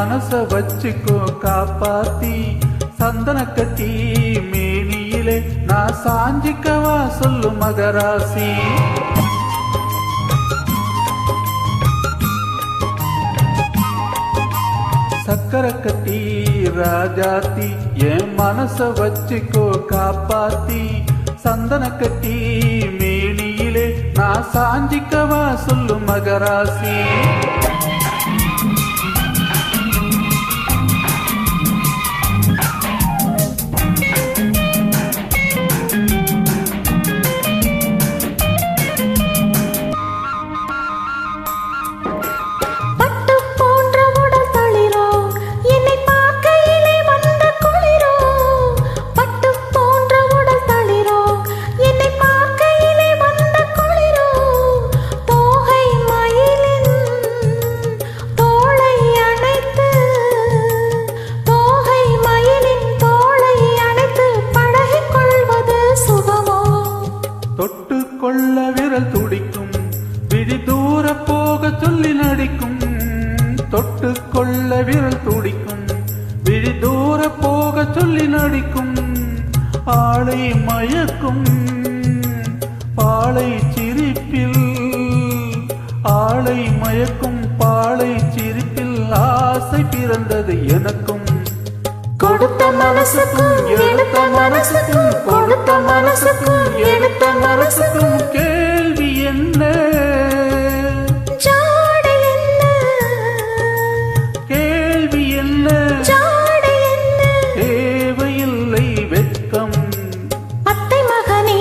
மனச வச்சுக்கோ காப்பாத்தி சந்தன கட்டி மேனியிலே நான் சாஞ்சிக்கவா சொல்லு மகராசி. சக்கரை கட்டி ராஜாத்தி என் மனச வச்சுக்கோ காப்பாத்தி சந்தன கட்டி மேனியிலே நான் சாஞ்சிக்கவா சொல்லு மகராசி. கொள்ள விரல் துடிக்கும் விழி தூர போக சொல்லி நடிக்கும். தொட்டு கொள்ள விரல் துடிக்கும் விழி தூர போக சொல்லி நடிக்கும். ஆளை மயக்கும் பாளை சிரிப்பில் ஆளை மயக்கும் பாளை சிரிப்பில் ஆசை பிறந்தது எனக்கும். கொடுத்த மனசுக்கும் எடுத்த மனசுக்கும் கொடுத்த மனசுக்கும் எடுத்த மனசுக்கும் கேள்வி என்ன ஜாடை என்ன கேள்வி என்ன ஜாடை என்ன தேவையில்லை வெட்கம். அத்தை மகனே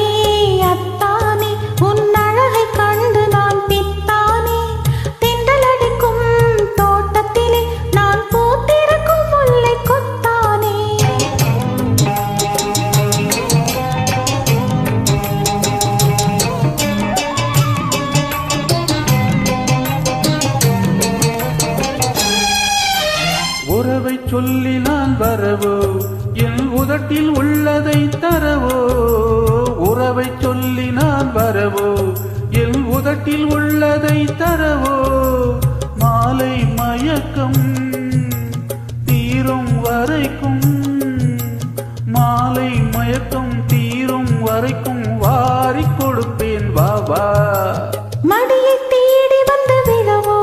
அத்தானே உன் அழகை கண்டு நான் பித்தானே. தென்றல் அடிக்கும் தோட்டத்திலே நான் பூத்திருக்கும் முல்லை கொத்தானே. உறவை சொல்லி நான் வரவோ என் உதட்டில் உள்ளதை தரவோ. உறவை சொல்லி நான் வரவோ என் உதட்டில் உள்ளதை தரவோ. மாலை மயக்கம் தீரும் வரைக்கும் மாலை மயக்கம் தீரும் வரைக்கும் வாரி கொடுப்பேன் வா வா. மடியை தேடி வந்து விழவோ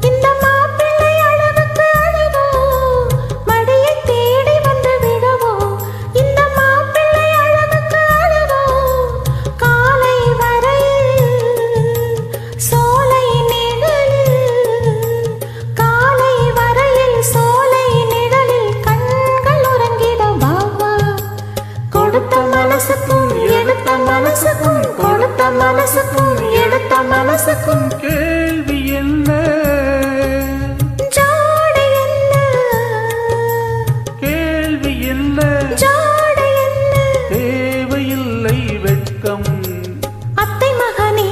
இந்த மாப்பிள்ளை அளவுக்கு அழவோ. மடியை தேடி வந்து விழவோ இந்த மாப்பிள்ளை அளவுக்கு அழவோ. காலை வரையில் சோலை நிழலில் காலை வரையில் சோலை நிழலில் கண்கள் உறங்கிட வா வா. கொடுத்த மனசுக்கும் எடுத்த மனசுக்கும் கொடுத்த மனசுக்கும் எடுத்த மனசுக்கும் கேள்வி என்ன ஜாடை என்ன கேள்வி என்ன ஜாடை என்ன தேவையில்லை வெட்கம். அத்தை மகனே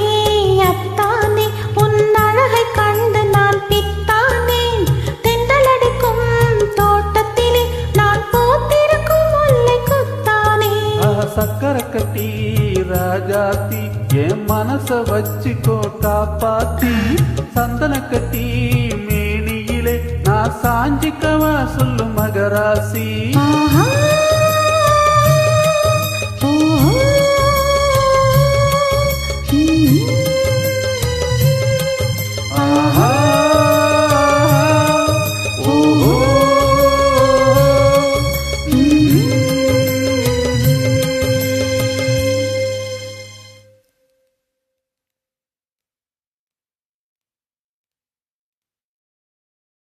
அத்தானே உன் அழகை கண்டு நான் பித்தானேன். தென்றல் அடிக்கும் தோட்டத்திலே நான் பூத்திருக்கும் முல்லை கொத்தானே. சக்கரை கட்டி ராஜாத்தி என் மனச வச்சுக்கோ காப்பாத்தி சந்தன கட்டி மேனியிலே நான் சாஞ்சிக்கவா சொல்லு மகராசி. ஆஹா